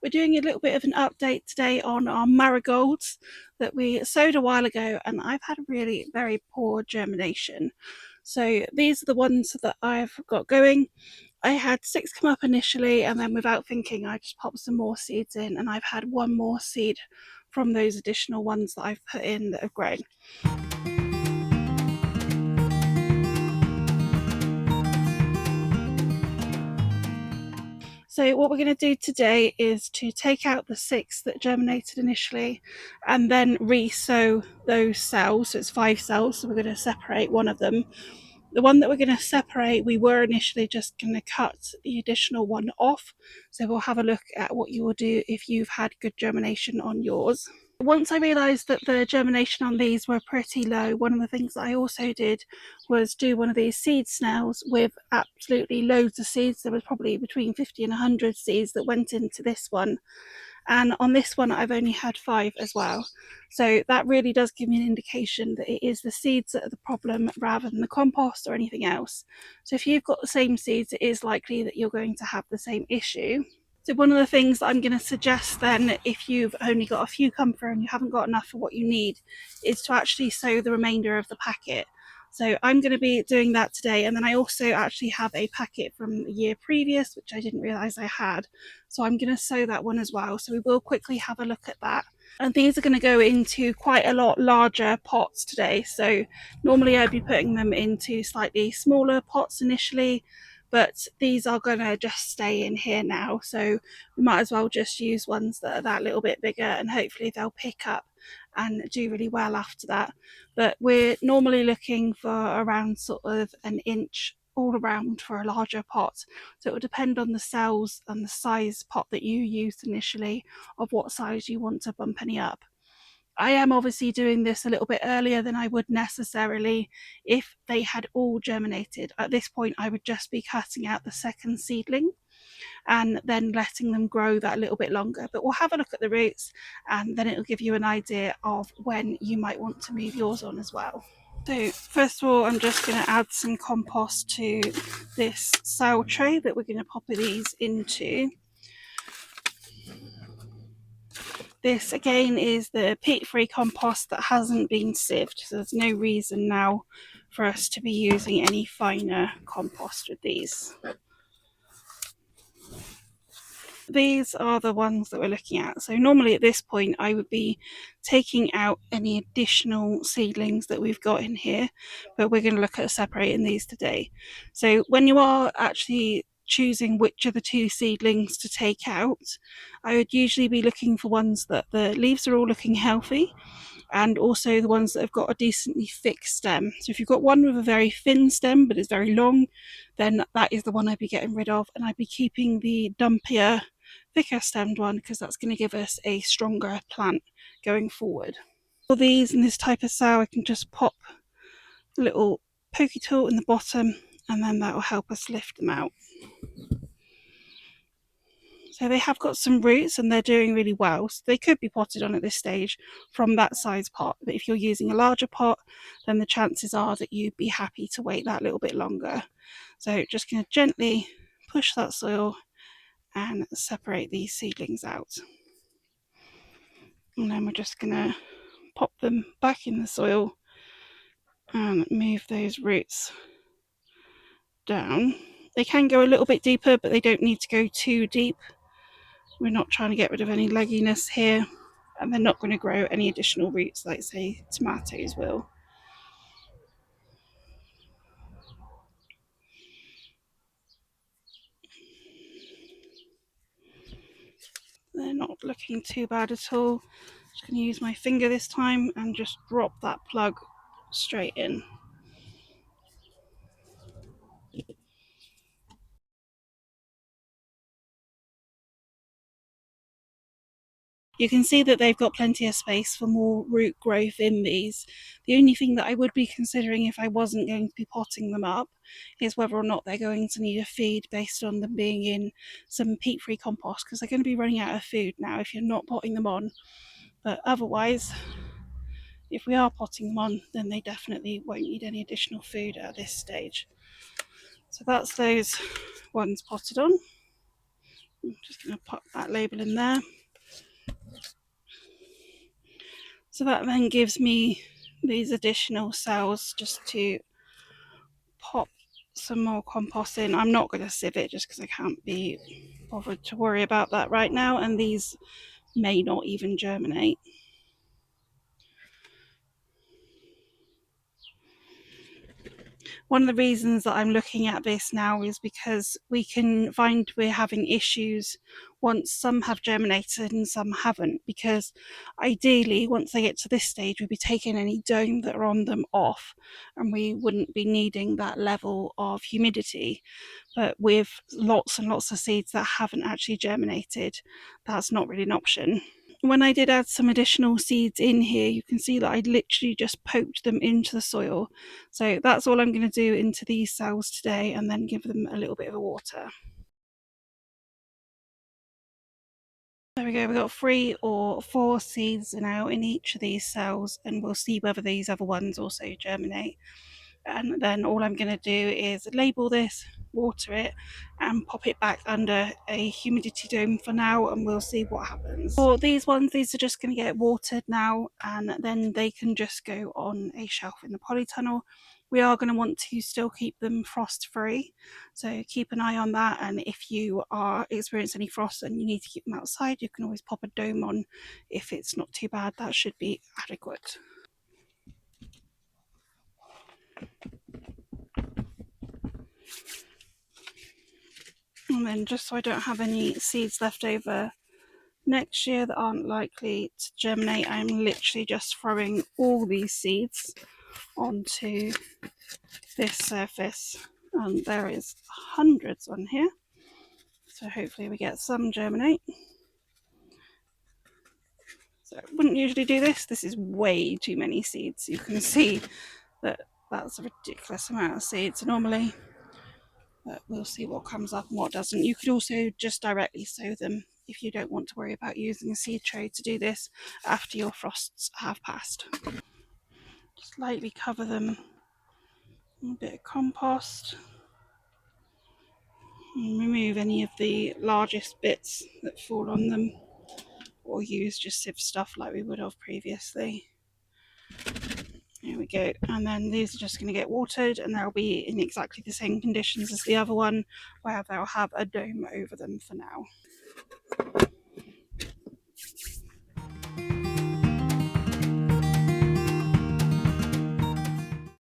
We're doing a little bit of an update today on our marigolds that we sowed a while ago, and I've had really very poor germination. So these are the ones that I've got going. I had 6 come up initially, and then without thinking I just popped some more seeds in, and I've had one more seed from those additional ones that I've put in that have grown. So what we're going to do today is to take out the 6 that germinated initially and then re-sow those cells. So it's 5 cells, so we're going to separate one of them. The one that we're going to separate, we were initially just going to cut the additional one off. So we'll have a look at what you will do if you've had good germination on yours. Once I realised that the germination on these were pretty low, one of the things that I also did was do one of these seed snails with absolutely loads of seeds. There was probably between 50 and 100 seeds that went into this one. And on this one, I've only had 5 as well. So that really does give me an indication that it is the seeds that are the problem rather than the compost or anything else. So if you've got the same seeds, it is likely that you're going to have the same issue. So one of the things that I'm going to suggest then, if you've only got a few come through and you haven't got enough for what you need, is to actually sow the remainder of the packet. So I'm going to be doing that today, and then I also actually have a packet from the year previous which I didn't realise I had, so I'm going to sow that one as well. So we will quickly have a look at that. And these are going to go into quite a lot larger pots today. So normally I'd be putting them into slightly smaller pots initially, but these are going to just stay in here now, so we might as well just use ones that are that little bit bigger, and hopefully they'll pick up and do really well after that. But we're normally looking for around sort of an inch all around for a larger pot, so it will depend on the cells and the size pot that you used initially of what size you want to bump any up. I am obviously doing this a little bit earlier than I would necessarily if they had all germinated. At this point, I would just be cutting out the second seedling and then letting them grow that little bit longer. But we'll have a look at the roots, and then it'll give you an idea of when you might want to move yours on as well. So first of all, I'm just going to add some compost to this sow tray that we're going to pop these into. This again is the peat-free compost that hasn't been sieved, so there's no reason now for us to be using any finer compost with these. These are the ones that we're looking at. So normally at this point I would be taking out any additional seedlings that we've got in here, but we're going to look at separating these today. So when you are actually choosing which of the 2 seedlings to take out, I would usually be looking for ones that the leaves are all looking healthy, and also the ones that have got a decently thick stem. So if you've got one with a very thin stem but it's very long, then that is the one I'd be getting rid of, and I'd be keeping the dumpier, thicker stemmed one because that's going to give us a stronger plant going forward. For these in this type of sow, I can just pop a little pokey tool in the bottom, and then that will help us lift them out. So they have got some roots and they're doing really well. So they could be potted on at this stage from that size pot. But if you're using a larger pot, then the chances are that you'd be happy to wait that little bit longer. So just going to gently push that soil and separate these seedlings out. And then we're just going to pop them back in the soil and move those roots down. They can go a little bit deeper, but they don't need to go too deep. We're not trying to get rid of any legginess here, and they're not going to grow any additional roots like, say, tomatoes will. They're not looking too bad at all. Just going to use my finger this time and just drop that plug straight in. You can see that they've got plenty of space for more root growth in these. The only thing that I would be considering if I wasn't going to be potting them up is whether or not they're going to need a feed based on them being in some peat-free compost, because they're going to be running out of food now if you're not potting them on. But otherwise, if we are potting them on, then they definitely won't need any additional food at this stage. So that's those ones potted on. I'm just going to pop that label in there. So that then gives me these additional cells just to pop some more compost in. I'm not going to sieve it just because I can't be bothered to worry about that right now, and these may not even germinate. One of the reasons that I'm looking at this now is because we can find we're having issues once some have germinated and some haven't, because ideally once they get to this stage we'd be taking any dome that are on them off and we wouldn't be needing that level of humidity. But with lots and lots of seeds that haven't actually germinated, that's not really an option. When I did add some additional seeds in here, you can see that I literally just poked them into the soil. So that's all I'm going to do into these cells today, and then give them a little bit of water. There we go, we've got 3 or 4 seeds now in each of these cells, and we'll see whether these other ones also germinate. And then all I'm going to do is label this, water it, and pop it back under a humidity dome for now, and we'll see what happens. For these ones, these are just going to get watered now, and then they can just go on a shelf in the polytunnel. We are going to want to still keep them frost free, so keep an eye on that. And if you are experiencing any frost and you need to keep them outside, you can always pop a dome on. If it's not too bad, that should be adequate. And then, just so I don't have any seeds left over next year that aren't likely to germinate, I'm literally just throwing all these seeds onto this surface, and there is hundreds on here, so hopefully we get some germinate. So I wouldn't usually do this. This is way too many seeds. You can see that that's a ridiculous amount of seeds normally, but we'll see what comes up and what doesn't. You could also just directly sow them if you don't want to worry about using a seed tray to do this after your frosts have passed. Just lightly cover them with a bit of compost and remove any of the largest bits that fall on them, or use just sieve stuff like we would have previously. There we go. And then these are just going to get watered, and they'll be in exactly the same conditions as the other one, where they'll have a dome over them for now.